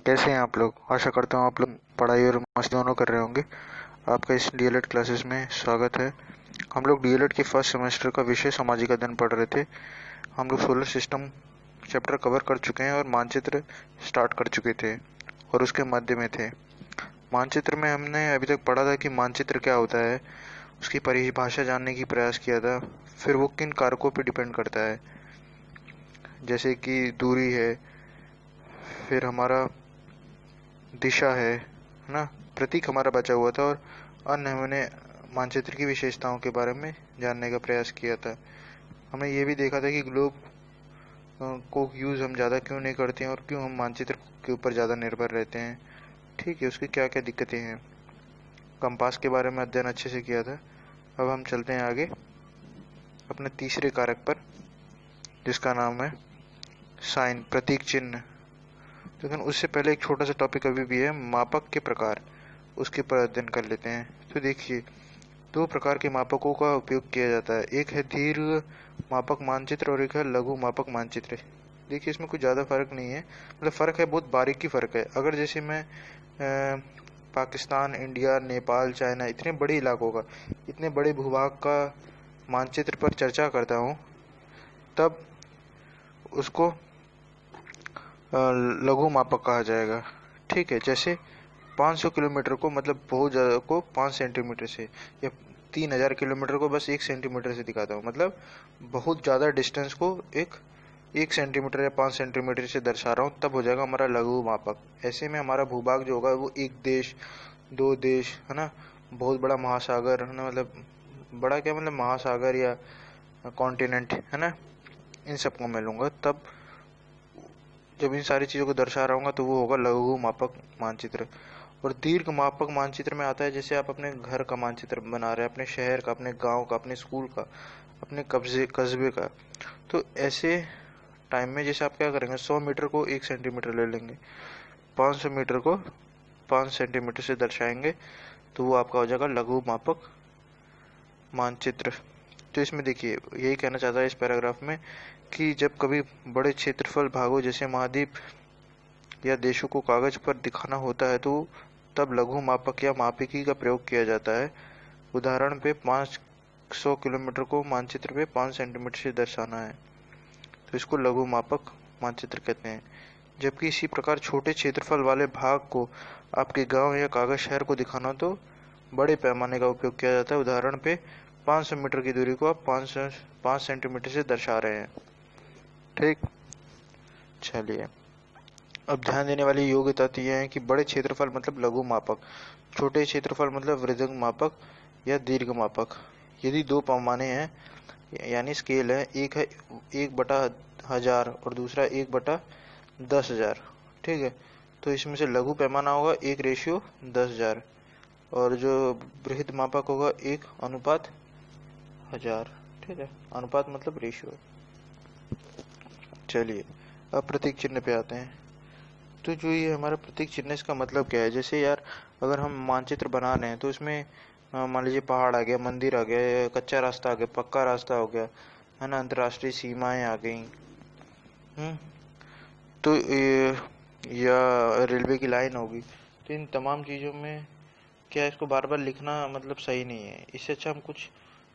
कैसे हैं आप लोग। आशा करता हूँ आप लोग पढ़ाई और मस्ती दोनों कर रहे होंगे। आपका इस डीएलएड क्लासेस में स्वागत है। हम लोग डीएलएड के फर्स्ट सेमेस्टर का विषय सामाजिक अध्ययन पढ़ रहे थे। हम लोग सोलर सिस्टम चैप्टर कवर कर चुके हैं और मानचित्र स्टार्ट कर चुके थे और उसके मध्य में थे। मानचित्र में हमने अभी तक पढ़ा था कि मानचित्र क्या होता है, उसकी परिभाषा जानने की प्रयास किया था। फिर वो किन कारकों पर डिपेंड करता है, जैसे कि दूरी है, फिर हमारा दिशा है ना। प्रतीक हमारा बचा हुआ था और अन्य हमने मानचित्र की विशेषताओं के बारे में जानने का प्रयास किया था। हमने ये भी देखा था कि ग्लोब को यूज़ हम ज़्यादा क्यों नहीं करते हैं और क्यों हम मानचित्र के ऊपर ज़्यादा निर्भर रहते हैं। ठीक है, उसकी क्या क्या दिक्कतें हैं। कंपास के बारे में अध्ययन अच्छे से किया था। अब हम चलते हैं आगे अपने तीसरे कारक पर, जिसका नाम है साइन, प्रतीक चिन्ह। लेकिन उससे पहले एक छोटा सा टॉपिक अभी भी है, मापक के प्रकार, उसके पर अध्ययन कर लेते हैं। तो देखिए, दो प्रकार के मापकों का उपयोग किया जाता है। एक है दीर्घ मापक मानचित्र और एक है लघु मापक मानचित्र। देखिए, इसमें कुछ ज़्यादा फर्क नहीं है, मतलब फ़र्क है, बहुत बारीकी फ़र्क है। अगर जैसे मैं पाकिस्तान, इंडिया, नेपाल, चाइना, इतने बड़े इलाकों का, इतने बड़े भूभाग का मानचित्र पर चर्चा करता हूँ, तब उसको लघु मापक कहा जाएगा। ठीक है, जैसे 500 किलोमीटर को, मतलब बहुत ज़्यादा को 5 सेंटीमीटर से, या 3000 किलोमीटर को बस 1 सेंटीमीटर से दिखाता हूँ, मतलब बहुत ज़्यादा डिस्टेंस को एक सेंटीमीटर या 5 सेंटीमीटर से दर्शा रहा हूँ, तब हो जाएगा हमारा लघु मापक। ऐसे में हमारा भूभाग जो होगा वो एक देश, दो देश, है ना, बहुत बड़ा महासागर, है ना, मतलब बड़ा क्या, मतलब महासागर या कॉन्टिनेंट, है ना, इन सबको मैं लूँगा। तब जब इन सारी चीज़ों को दर्शा रहा हूँ तो वो होगा लघु मापक मानचित्र। और दीर्घ मापक मानचित्र में आता है, जैसे आप अपने घर का मानचित्र बना रहे हैं, अपने शहर का, अपने गांव का, अपने स्कूल का, अपने कस्बे का। तो ऐसे टाइम में जैसे आप क्या करेंगे, 100 मीटर को 1 सेंटीमीटर ले लेंगे, 500 मीटर को 5 सेंटीमीटर से दर्शाएंगे, तो वो आपका हो जाएगा लघु मापक मानचित्र। तो इसमें देखिए, यही कहना चाहता है इस पैराग्राफ में कि जब कभी बड़े क्षेत्रफल भागों जैसे महाद्वीप या देशों को कागज पर दिखाना होता है, तो तब लघु मापक या मापिकी का प्रयोग किया जाता है। उदाहरण पे 500 किलोमीटर को मानचित्र पे 5 सेंटीमीटर से दर्शाना है, तो इसको लघु मापक मानचित्र कहते हैं। जबकि इसी प्रकार छोटे क्षेत्रफल वाले भाग को आपके गांव या कागज शहर को दिखाना तो बड़े पैमाने का उपयोग किया जाता है। उदाहरण पे 500 मीटर की दूरी को आप 5 सेंटीमीटर से दर्शा रहे हैं। ठीक, चलिए, अब ध्यान देने वाली योग्यता तो यह है कि बड़े क्षेत्रफल मतलब लघु मापक, छोटे क्षेत्रफल मतलब वृद्धि मापक या दीर्घ मापक। यदि दो पैमाने हैं, यानी स्केल है, एक है 1/1000 और दूसरा 1/10,000, ठीक है, तो इसमें से लघु पैमाना होगा 1:10,000 और जो बृहद मापक होगा 1:1000। ठीक है, अनुपात मतलब रेशियो। चलिए, अब प्रतीक चिन्ह पे आते हैं। तो जो ये हमारा प्रतीक चिन्ह, इसका मतलब क्या है। जैसे यार, अगर हम मानचित्र बना रहे हैं तो इसमें मान लीजिए पहाड़ आ गया, मंदिर आ गया, कच्चा रास्ता आ गया, पक्का रास्ता हो गया, है ना, अंतर्राष्ट्रीय सीमाएं आ गई, तो या रेलवे की लाइन होगी। तो इन तमाम चीज़ों में क्या, इसको बार बार लिखना मतलब सही नहीं है। इससे अच्छा हम कुछ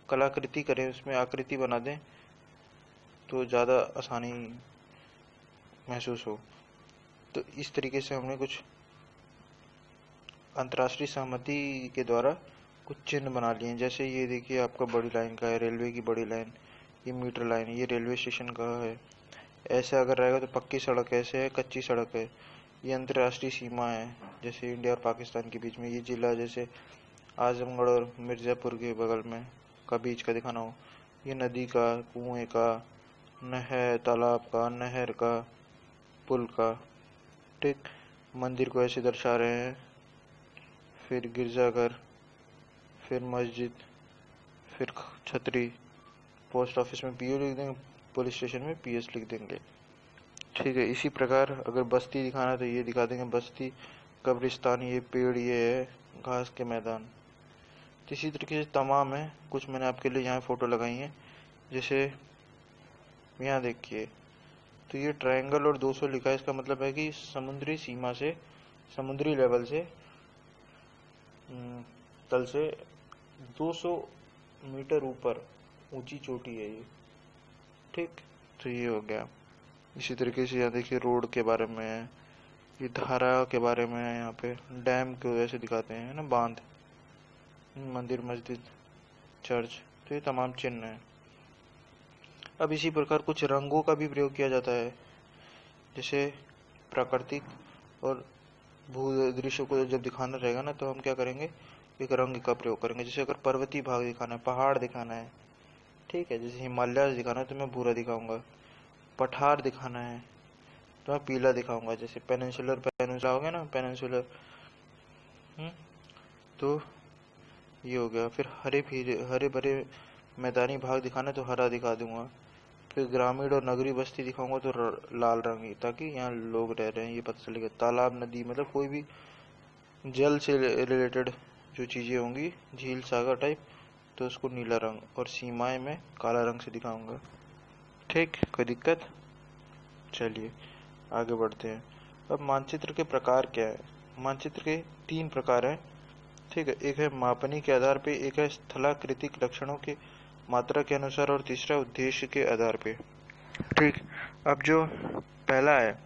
कलाकृति करें, उसमें आकृति बना दें, तो ज़्यादा आसानी महसूस हो। तो इस तरीके से हमने कुछ अंतर्राष्ट्रीय सहमति के द्वारा कुछ चिन्ह बना लिए हैं। जैसे ये देखिए, आपका बड़ी लाइन का है, रेलवे की बड़ी लाइन, ये मीटर लाइन, ये रेलवे स्टेशन का है। ऐसे अगर रहेगा तो पक्की सड़क, ऐसे है कच्ची सड़क है। ये अंतर्राष्ट्रीय सीमा है, जैसे इंडिया और पाकिस्तान के बीच में। ये जिला जैसे आजमगढ़ और मिर्ज़ापुर के बगल में का बीच का दिखाना हो। ये नदी का, कुएं का, नहर, तालाब का, नहर का, पुल का। ठीक, मंदिर को ऐसे दर्शा रहे हैं, फिर गिरजाघर, फिर मस्जिद, फिर छतरी। पोस्ट ऑफिस में पीओ लिख देंगे, पुलिस स्टेशन में पीएस लिख देंगे। ठीक है, इसी प्रकार अगर बस्ती दिखाना तो ये दिखा देंगे, बस्ती, कब्रिस्तान, ये पेड़, ये है घास के मैदान। तो इसी तरीके से तमाम है, कुछ मैंने आपके लिए यहाँ फ़ोटो लगाई हैं। जैसे यहाँ देखिए, तो ये ट्रायंगल और 200 लिखा है, इसका मतलब है कि समुद्री सीमा से, समुद्री लेवल से, तल से 200 मीटर ऊपर ऊंची चोटी है ये। ठीक, तो ये हो गया। इसी तरीके से यहाँ देखिए रोड के बारे में है, ये धारा के बारे में है, यहाँ पे डैम को वैसे दिखाते हैं ना, बांध, मंदिर, मस्जिद, चर्च, तो ये तमाम चिन्ह है। अब इसी प्रकार कुछ रंगों का भी प्रयोग किया जाता है, जैसे प्राकृतिक और भू दृश्य को जब दिखाना रहेगा ना, तो हम क्या करेंगे, एक रंग का प्रयोग करेंगे। जैसे अगर पर्वतीय भाग दिखाना है, पहाड़ दिखाना है, ठीक है, जैसे हिमालय दिखाना है तो मैं भूरा दिखाऊंगा, पठार दिखाना है तो मैं पीला दिखाऊंगा, जैसे पेनिनसुला हो गया ना, पेनिनसुलर, तो ये हो गया। फिर हरे भरे मैदानी भाग दिखाना है तो हरा दिखा दूंगा। फिर ग्रामीण और नगरी बस्ती दिखाऊंगा तो लाल रंग, ताकि यहाँ लोग रह रहे हैं ये पता चलेगा। तालाब, नदी, मतलब कोई भी जल से रिलेटेड जो चीजें होंगी, झील, सागर टाइप, तो उसको नीला रंग, और सीमाएं में काला रंग से दिखाऊंगा। ठीक, कोई दिक्कत? चलिए आगे बढ़ते हैं। अब मानचित्र के प्रकार क्या है? मानचित्र के 3 प्रकार हैं, ठीक है। एक है मापनी के आधार पे, एक है स्थलाकृतिक लक्षणों के मात्रा के अनुसार, और तीसरा उद्देश्य के आधार पे। ठीक, अब जो पहला है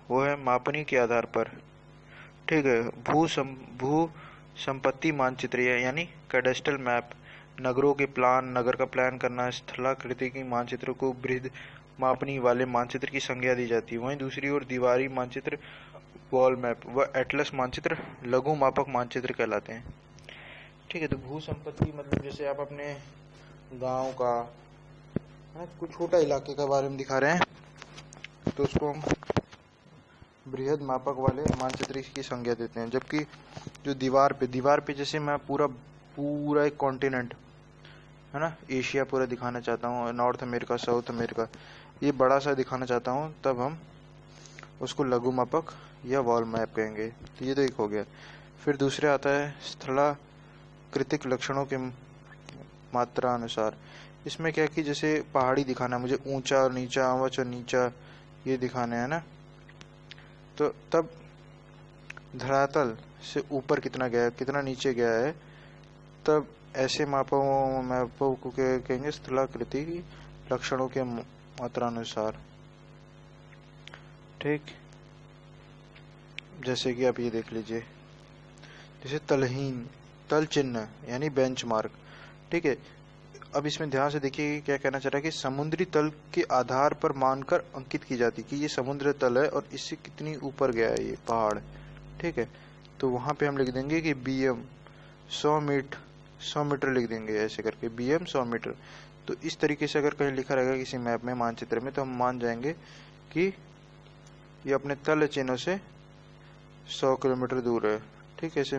वो है मापनी के आधार पर, ठीक है। भू संपत्ति मानचित्र, यानी कैडेस्ट्रल मैप, नगरों के प्लान, नगर का प्लान करना। स्थलाकृति की मानचित्र को बृहद मापनी वाले मानचित्र की संज्ञा दी जाती है। वहीं दूसरी ओर दीवारी मानचित्र, वॉल मैप व एटलस मानचित्र लघु मापक मानचित्र कहलाते हैं। ठीक है, तो भू संपत्ति मतलब जैसे आप अपने गांव का, कुछ छोटा इलाके के बारे में दिखा रहे हैं, तो उसको हम बृहद मापक वाले मानचित्र की संज्ञा देते हैं। जबकि जो दीवार पे जैसे मैं पूरा एक कॉन्टिनेंट है ना, एशिया पूरा दिखाना चाहता हूँ, नॉर्थ अमेरिका, साउथ अमेरिका, ये बड़ा सा दिखाना चाहता हूँ, तब हम उसको लघु मापक या वॉल मैप कहेंगे। तो ये तो एक हो गया। फिर दूसरे आता है स्थलाकृतिक लक्षणों के मात्रा अनुसार। इसमें क्या कि जैसे पहाड़ी दिखाना है मुझे, ऊंचा और नीचा, ऊंचा और नीचा ये दिखाने हैं ना, तो तब धरातल से ऊपर कितना गया, कितना नीचे गया है, तब ऐसे मैपों को कहेंगे स्थलाकृति लक्षणों के मात्रानुसार। ठीक, जैसे कि आप ये देख लीजिए, जैसे तल चिन्ह यानी बेंचमार्क। ठीक है, अब इसमें ध्यान से देखिए क्या कहना चाह रहा है कि समुद्री तल के आधार पर मानकर अंकित की जाती कि ये समुद्र तल है और इससे कितनी ऊपर गया है ये पहाड़। ठीक है, तो वहां पे हम लिख देंगे कि BM 100 मीटर लिख देंगे, ऐसे करके BM 100 मीटर। तो इस तरीके से अगर कहीं लिखा रहेगा किसी मैप में, मानचित्र में, तो हम मान जाएंगे कि ये अपने तल चिन्हों से 100 किलोमीटर दूर है। ठीक है, ऐसे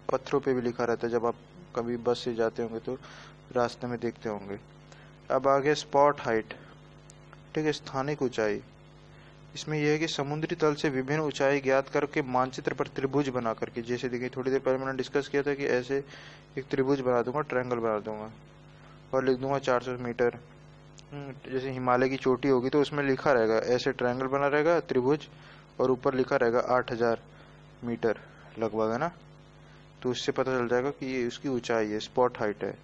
पत्थरों पे भी लिखा रहता है, जब आप कभी बस से जाते होंगे तो रास्ते में देखते होंगे। अब आगे स्पॉट हाइट, ठीक है, स्थानिक ऊंचाई। इसमें यह है कि समुद्री तल से विभिन्न ऊंचाई ज्ञात करके मानचित्र पर त्रिभुज बना करके, जैसे देखिए थोड़ी देर पहले मैंने डिस्कस किया था कि ऐसे एक त्रिभुज बना दूंगा, ट्रायंगल बना दूंगा और लिख दूंगा 400 मीटर। जैसे हिमालय की चोटी होगी तो उसमें लिखा रहेगा, ऐसे ट्रायंगल बना रहेगा, त्रिभुज, और ऊपर लिखा रहेगा 8000 मीटर लगभग, है ना। तो उससे पता चल जाएगा कि ये उसकी ऊंचाई है, स्पॉट हाइट है।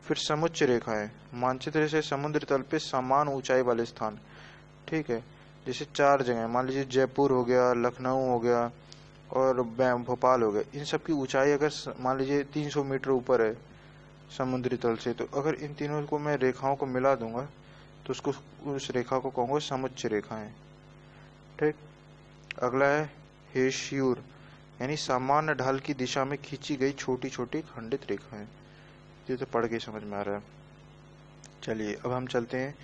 फिर समुच्च रेखाएं, मानचित्र से समुद्र तल पे समान ऊंचाई वाले स्थान। ठीक है, जैसे 4 जगह, मान लीजिए जयपुर हो गया, लखनऊ हो गया और भोपाल हो गया, इन सब की ऊंचाई अगर मान लीजिए 300 मीटर ऊपर है समुद्री तल से, तो अगर इन तीनों को मैं रेखाओं को मिला दूंगा तो उसको, उस रेखा को कहूँगा समुच्च रेखाएं। ठीक, अगला है हेशियूर, यानी सामान्य ढाल की दिशा में खींची गई छोटी छोटी खंडित रेखाएं। ये तो पढ़ के समझ में आ रहा है। चलिए अब हम चलते हैं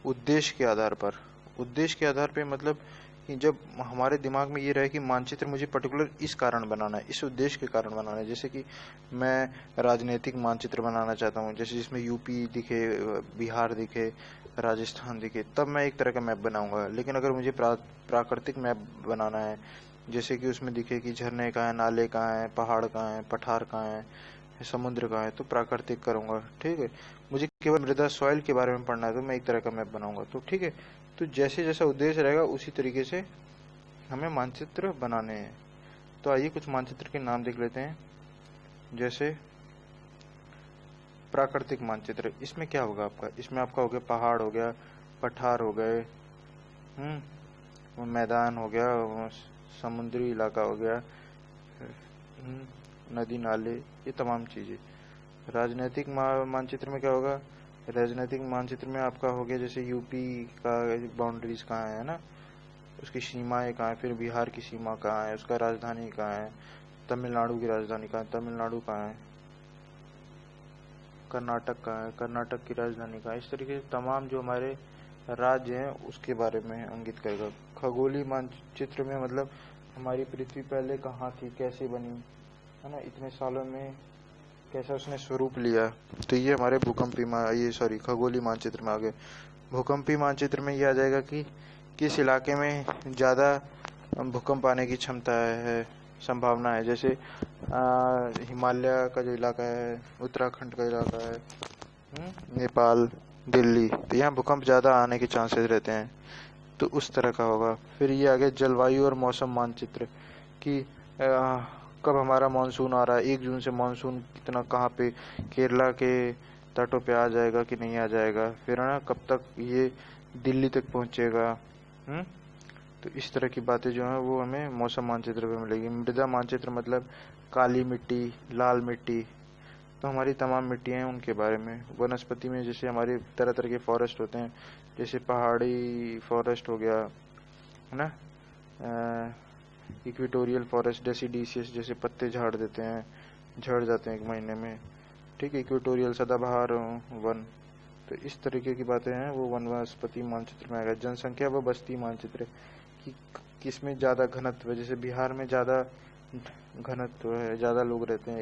उद्देश्य के आधार पर। उद्देश्य के आधार पे मतलब कि जब हमारे दिमाग में ये रहे कि मानचित्र मुझे पर्टिकुलर इस कारण बनाना है, इस उद्देश्य के कारण बनाना है। जैसे कि मैं राजनीतिक मानचित्र बनाना चाहता हूँ, जैसे जिसमें यूपी दिखे, बिहार दिखे, राजस्थान दिखे, तब मैं एक तरह का मैप बनाऊंगा। लेकिन अगर मुझे प्राकृतिक मैप बनाना है, जैसे कि उसमें दिखे कि झरने कहाँ हैं, नाले कहाँ हैं, पहाड़ कहाँ हैं, पठार कहाँ हैं, समुद्र कहाँ है, तो प्राकृतिक करूंगा। ठीक है, मुझे केवल मृदा सॉइल के बारे में पढ़ना है तो मैं एक तरह का मैप बनाऊंगा। तो ठीक है, तो जैसे जैसा उद्देश्य रहेगा उसी तरीके से हमें मानचित्र बनाने हैं। तो आइए कुछ मानचित्र के नाम देख लेते हैं। जैसे प्राकृतिक मानचित्र, इसमें क्या होगा आपका, इसमें आपका हो गया पहाड़ हो गया, पठार हो गए, मैदान हो गया, समुद्री इलाका हो गया, नदी नाले, ये तमाम चीज़ें। राजनीतिक मानचित्र में क्या होगा, राजनीतिक मानचित्र में आपका हो गया जैसे यूपी का बाउंड्रीज कहाँ है ना, उसकी सीमाएं कहाँ है, फिर बिहार की सीमा कहाँ है, उसका राजधानी कहाँ है, तमिलनाडु की राजधानी कहाँ है, तमिलनाडु कहाँ है, कर्नाटक कहाँ है, कर्नाटक की राजधानी कहाँ है। इस तरीके से तमाम जो हमारे राज्य हैं उसके बारे में इंगित करेगा। खगोलीय मानचित्र में मतलब हमारी पृथ्वी पहले कहाँ थी, कैसे बनी, है ना, इतने सालों में कैसा उसने स्वरूप लिया। तो ये हमारे खगोलीय मानचित्र में आ गए। भूकंपीय मानचित्र में ये आ जाएगा कि किस इलाके में ज़्यादा भूकंप आने की क्षमता है, संभावना है। जैसे हिमालय का जो इलाका है, उत्तराखंड का इलाका है, नेपाल, दिल्ली, तो यहाँ भूकंप ज़्यादा आने के चांसेस रहते हैं, तो उस तरह का होगा। फिर ये आ गया जलवायु और मौसम मानचित्र कि कब हमारा मानसून आ रहा है, 1 जून से मानसून कितना कहाँ पे, केरला के तटों पे आ जाएगा कि नहीं आ जाएगा, फिर है ना कब तक ये दिल्ली तक पहुँचेगा। तो इस तरह की बातें जो हैं वो हमें मौसम मानचित्र पे मिलेगी। मृदा मानचित्र मतलब काली मिट्टी, लाल मिट्टी, तो हमारी तमाम मिट्टियाँ हैं उनके बारे में। वनस्पति में जैसे हमारे तरह तरह के फॉरेस्ट होते हैं, जैसे पहाड़ी फॉरेस्ट हो गया, है ना, इक्वेटोरियल फॉरेस्ट डेसिडियस, जैसे पत्ते झाड़ देते हैं, झड़ जाते हैं 1 महीने में, ठीक है, इक्वेटोरियल सदाबहार वन। तो इस तरीके की बातें हैं वो वनस्पति मानचित्र में आएगा। जनसंख्या व बस्ती मानचित्र कि किसमें ज़्यादा घनत्व है, जैसे बिहार में ज़्यादा घनत्व है, ज़्यादा लोग रहते हैं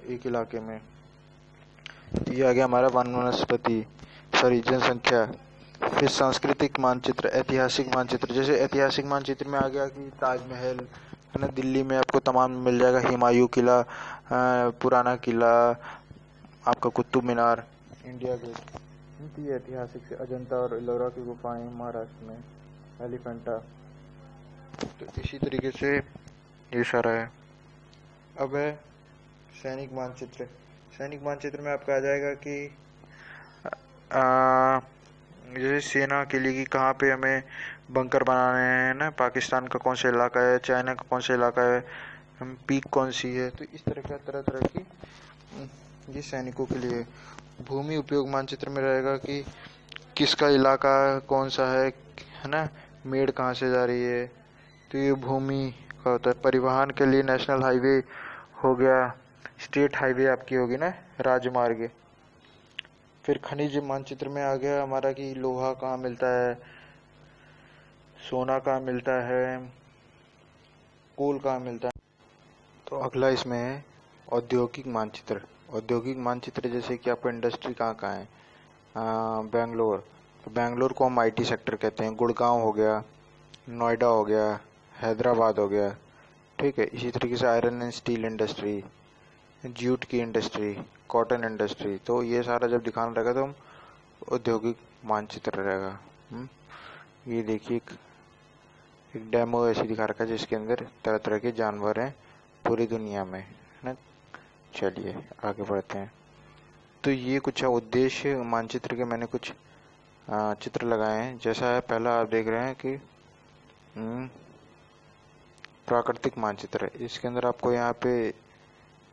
एक इलाके में। ये आ गया हमारा जनसंख्या। फिर सांस्कृतिक मानचित्र, ऐतिहासिक मानचित्र, जैसे ऐतिहासिक मानचित्र में आ गया कि ताजमहल, है ना, दिल्ली में आपको तमाम मिल जाएगा, हुमायूं किला, पुराना किला, आपका कुतुब मीनार, इंडिया गेट। ये ऐतिहासिक से अजंता और एलोरा की गुफाएं महाराष्ट्र में, एलिफेंटा। तो इसी तरीके से ये सारा है। अब है सैनिक मानचित्र। सैनिक मानचित्र में आपका आ जाएगा कि जैसे सेना के लिए कि कहाँ पे हमें बंकर बनाने हैं ना, पाकिस्तान का कौन सा इलाका है, चाइना का कौन सा इलाका है, हम पीक कौन सी है। तो इस तरह का तरह तरह की ये सैनिकों के लिए। भूमि उपयोग मानचित्र में रहेगा कि किसका इलाका कौन सा है ना, मेड़ कहाँ से जा रही है, तो ये भूमि का होता है। परिवहन के लिए नेशनल हाईवे हो गया, स्टेट हाईवे आपकी होगी ना, राजमार्ग। फिर खनिज मानचित्र में आ गया हमारा कि लोहा कहाँ मिलता है, सोना कहाँ मिलता है, कोल कहाँ मिलता है। तो अगला इसमें है औद्योगिक मानचित्र। औद्योगिक मानचित्र जैसे कि आपका इंडस्ट्री कहाँ कहाँ है, बेंगलोर, तो बेंगलोर को हम IT सेक्टर कहते हैं। गुड़गांव हो गया, नोएडा हो गया, हैदराबाद हो गया, ठीक है। इसी तरीके से iron and steel industry, jute की इंडस्ट्री, कॉटन इंडस्ट्री। तो ये सारा जब दिखाना रहेगा तो हम औद्योगिक मानचित्र रहेगा। ये देखिए एक डेमो ऐसी दिखा रखा है जिसके अंदर तरह तरह के जानवर हैं पूरी दुनिया में, है ना। चलिए आगे बढ़ते हैं। तो ये कुछ उद्देश्य मानचित्र के मैंने कुछ चित्र लगाए हैं। जैसा है पहला आप देख रहे हैं कि प्राकृतिक मानचित्र, इसके अंदर आपको यहाँ पे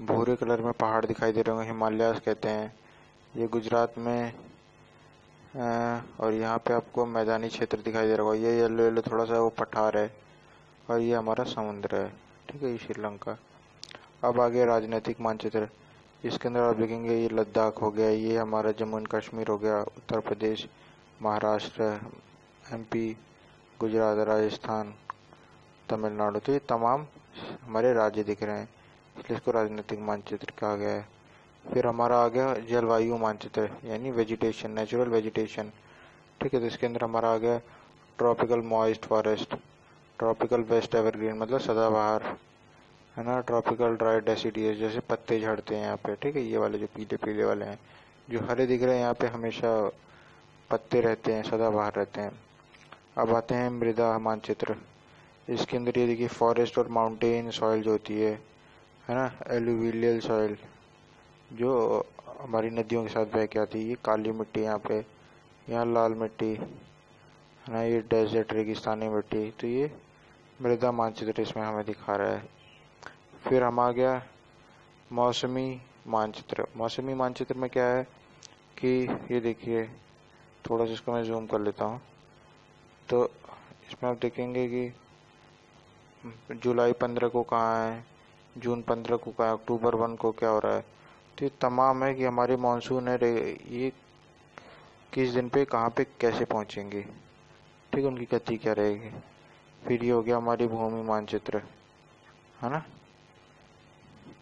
भूरे कलर में पहाड़ दिखाई दे रहे होंगे, हिमालयास कहते हैं। ये गुजरात में और यहाँ पे आपको मैदानी क्षेत्र दिखाई दे रहा होगा, ये येलो येलो थोड़ा सा वो पठार है, और ये हमारा समुद्र है, ठीक है, ये श्रीलंका। अब आगे राजनीतिक मानचित्र, इसके अंदर आप देखेंगे ये लद्दाख हो गया, ये हमारा जम्मू एंड कश्मीर हो गया, उत्तर प्रदेश, महाराष्ट्र, MP, गुजरात, राजस्थान, तमिलनाडु। तो ये तमाम हमारे राज्य दिख रहे हैं, इसलिए इसको राजनीतिक मानचित्र कहा गया है। फिर हमारा आ गया जलवायु मानचित्र, यानी वेजिटेशन, नेचुरल वेजिटेशन, ठीक है। तो इसके अंदर हमारा आ गया tropical moist forest, tropical west evergreen मतलब सदाबहार, है ना, ट्रॉपिकल ड्राई डेसिडियस, जैसे पत्ते झड़ते हैं यहाँ पे, ठीक है। ये वाले जो पीले पीले वाले हैं, जो हरे दिख रहे हैं यहाँ पे हमेशा पत्ते रहते हैं, सदाबहार रहते हैं। अब आते हैं मृदा मानचित्र। इसके अंदर ये देखिए फॉरेस्ट और माउंटेन सॉइल जो होती है ना, एलुवियल सॉइल जो हमारी नदियों के साथ बह के आती है, ये काली मिट्टी यहाँ पे, यहाँ लाल मिट्टी है ना, ये डेजर्ट रेगिस्तानी मिट्टी। तो ये मृदा मानचित्र इसमें हमें दिखा रहा है। फिर हम आ गया मौसमी मानचित्र। मौसमी मानचित्र में क्या है कि ये देखिए, थोड़ा सा इसको मैं जूम कर लेता हूँ। तो इसमें आप देखेंगे कि जुलाई 15 को कहाँ है, जून 15 को कहाँ है, अक्टूबर 1 को क्या हो रहा है। तो ये तमाम है कि हमारी मानसून है ये किस दिन पे कहाँ पे कैसे पहुँचेंगे, ठीक है, उनकी गति क्या रहेगी। फिर ये हो गया हमारी भूमि मानचित्र, है ना,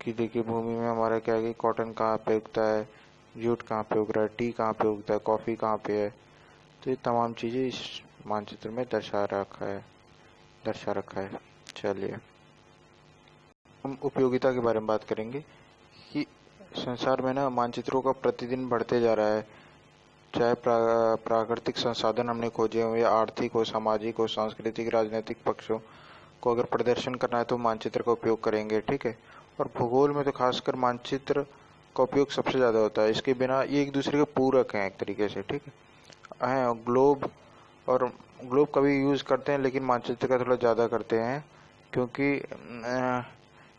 कि देखिए भूमि में हमारा क्या है कि कॉटन कहाँ पे उगता है, जूट कहाँ पे उग रहा है, टी कहाँ पे उगता है, कॉफ़ी कहाँ पे है। तो ये तमाम चीज़ें इस मानचित्र में दर्शा रखा है। चलिए हम उपयोगिता के बारे में बात करेंगे कि संसार में ना मानचित्रों का प्रतिदिन बढ़ते जा रहा है। चाहे प्राकृतिक संसाधन हमने खोजे हो या आर्थिक हो, सामाजिक हो, सांस्कृतिक, राजनीतिक पक्षों को अगर प्रदर्शन करना है तो मानचित्र का उपयोग करेंगे, ठीक है। और भूगोल में तो खासकर मानचित्र का उपयोग सबसे ज़्यादा होता है। इसके बिना ये एक दूसरे के पूरक हैं एक तरीके से, ठीक है। ग्लोब का भी यूज़ करते हैं लेकिन मानचित्र का थोड़ा ज़्यादा करते हैं, क्योंकि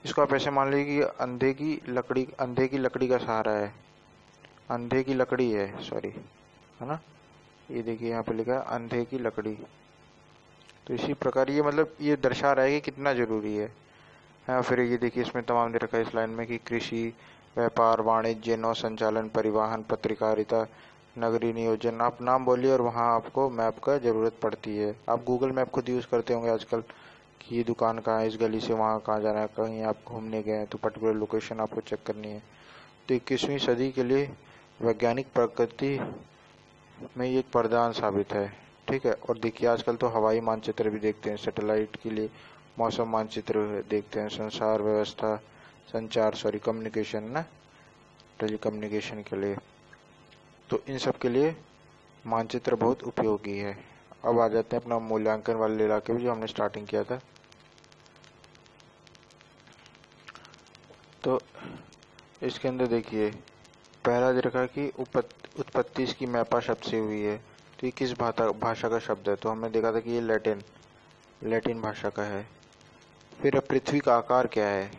इसको आप ऐसे मान लीजिए कि अंधे की लकड़ी का सहारा है, अंधे की लकड़ी है, सॉरी, है ना। ये देखिए यहाँ पे लिखा है अंधे की लकड़ी। तो इसी प्रकार ये मतलब ये दर्शा रहा है कि कितना ज़रूरी है। हाँ, फिर ये देखिए इसमें तमाम दे रखा है इस लाइन में कि कृषि, व्यापार, वाणिज्य, नौ संचालन, परिवहन, पत्रकारिता, नगरीय नियोजन। आप नाम बोलिए और वहाँ आपको मैप का ज़रूरत पड़ती है। आप गूगल मैप खुद यूज़ करते होंगे आजकल कि ये दुकान कहाँ है, इस गली से वहाँ कहाँ जाना है, कहीं आप घूमने गए हैं तो पर्टिकुलर लोकेशन आपको चेक करनी है। तो 21वीं सदी के लिए वैज्ञानिक प्रगति में ये एक वरदान साबित है, ठीक है। और देखिए आजकल तो हवाई मानचित्र भी देखते हैं, सैटेलाइट के लिए मौसम मानचित्र देखते हैं, कम्युनिकेशन ना, टेलीकम्युनिकेशन के लिए। तो इन सब के लिए मानचित्र बहुत उपयोगी है। अब आ जाते हैं अपना मूल्यांकन वाले इलाके में जो हमने स्टार्टिंग किया था। तो इसके अंदर देखिए पहला दे रखा कि उत्पत्ति इसकी मैपा शब्द से हुई है। तो ये किस भाषा का शब्द है, तो हमने देखा था कि ये लैटिन भाषा का है। फिर अब पृथ्वी का आकार क्या है,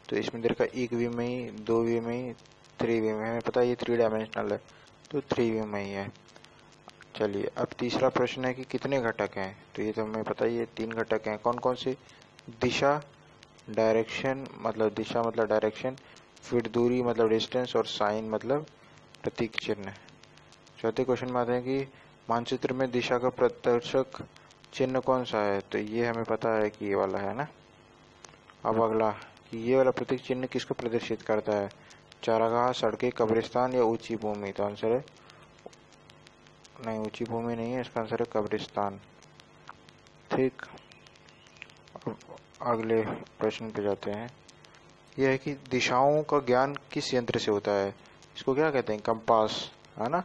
तो इसमें दे रखा 1V में ही, 2V में ही, 3V में। हमें पता है ये 3 डायमेंशनल है तो 3V में ही है। चलिए अब तीसरा प्रश्न है कि कितने घटक हैं, तो ये तो हमें पता ही है 3 घटक हैं। कौन कौन से, दिशा, डायरेक्शन मतलब दिशा मतलब डायरेक्शन, फिर दूरी मतलब डिस्टेंस, और साइन मतलब प्रतीक चिन्ह। चौथे क्वेश्चन में आते हैं कि मानचित्र में दिशा का प्रदर्शक चिन्ह कौन सा है, तो ये हमें पता है कि ये वाला है ना। अब अगला कि ये वाला प्रतीक चिन्ह किसको प्रदर्शित करता है, चारागाह, सड़कें, कब्रिस्तान या ऊंची भूमि। तो आंसर है नहीं, ऊंची भूमि नहीं है, इसका आंसर है कब्रिस्तान, ठीक। अब अगले प्रश्न पे जाते हैं। यह है कि दिशाओं का ज्ञान किस यंत्र से होता है, इसको क्या कहते हैं, कंपास, है ना,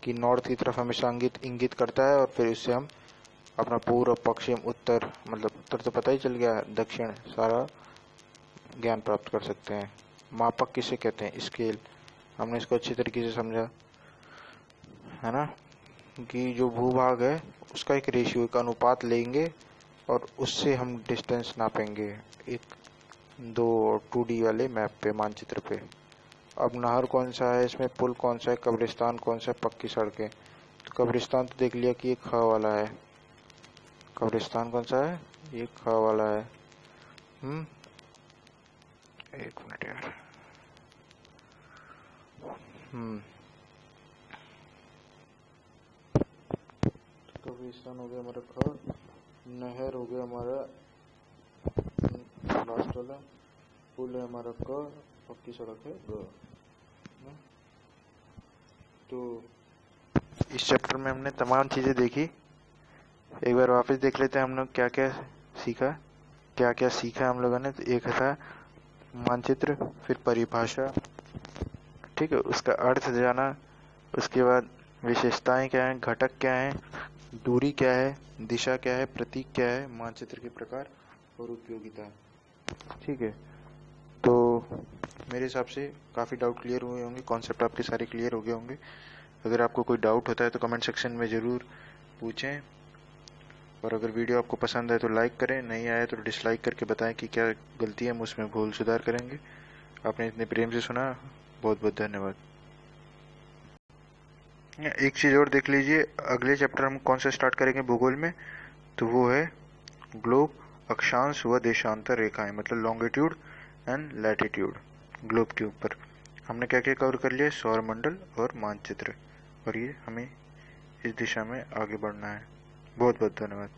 कि नॉर्थ की तरफ हमेशा इंगित करता है और फिर इससे हम अपना पूर्व, पश्चिम, उत्तर, मतलब उत्तर तो पता ही चल गया, दक्षिण, सारा ज्ञान प्राप्त कर सकते हैं। मापक किसे कहते हैं, स्केल, हमने इसको अच्छी तरीके से समझा, है ना, कि जो भूभाग है उसका एक रेशियो, एक अनुपात लेंगे और उससे हम डिस्टेंस नापेंगे एक 2D वाले मैप पे, मानचित्र पे। अब नहर कौन सा है इसमें, पुल कौन सा है, कब्रिस्तान कौन सा है, पक्की सड़कें। तो कब्रिस्तान तो देख लिया कि ये ख वाला है, कब्रिस्तान कौन सा है, ये ख वाला है। एक मिनट यार, कब्रिस्तान हो गया हमारा ख, नहर हो गया हमारा लास्ट वाला, पुल है हमारा क, पक्की सड़क है ग। तो इस चैप्टर में हमने तमाम चीज़ें देखी, एक बार वापस देख लेते हैं हम लोग क्या क्या सीखा हम लोगों ने। तो एक था मानचित्र, फिर परिभाषा, ठीक है, उसका अर्थ जाना, उसके बाद विशेषताएं क्या हैं, घटक क्या हैं, दूरी क्या है, दिशा क्या है, प्रतीक क्या है, मानचित्र के प्रकार और उपयोगिता। ठीक है, तो मेरे हिसाब से काफ़ी डाउट क्लियर हुए होंगे, कॉन्सेप्ट आपके सारे क्लियर हो गए होंगे। अगर आपको कोई डाउट होता है तो कमेंट सेक्शन में ज़रूर पूछें, और अगर वीडियो आपको पसंद आए तो लाइक करें, नहीं आए तो डिसलाइक करके बताएं कि क्या गलती है, हम उसमें भूल सुधार करेंगे। आपने इतने प्रेम से सुना, बहुत बहुत धन्यवाद। एक चीज़ और देख लीजिए, अगले चैप्टर हम कौन सा स्टार्ट करेंगे भूगोल में, तो वो है ग्लोब, अक्षांश व देशांतर रेखाएं, मतलब लॉन्गिट्यूड एंड लैटिट्यूड। ग्लोब के ऊपर हमने क्या क्या कवर कर लिया, सौर मंडल और मानचित्र, और ये हमें इस दिशा में आगे बढ़ना है। बहुत बहुत धन्यवाद।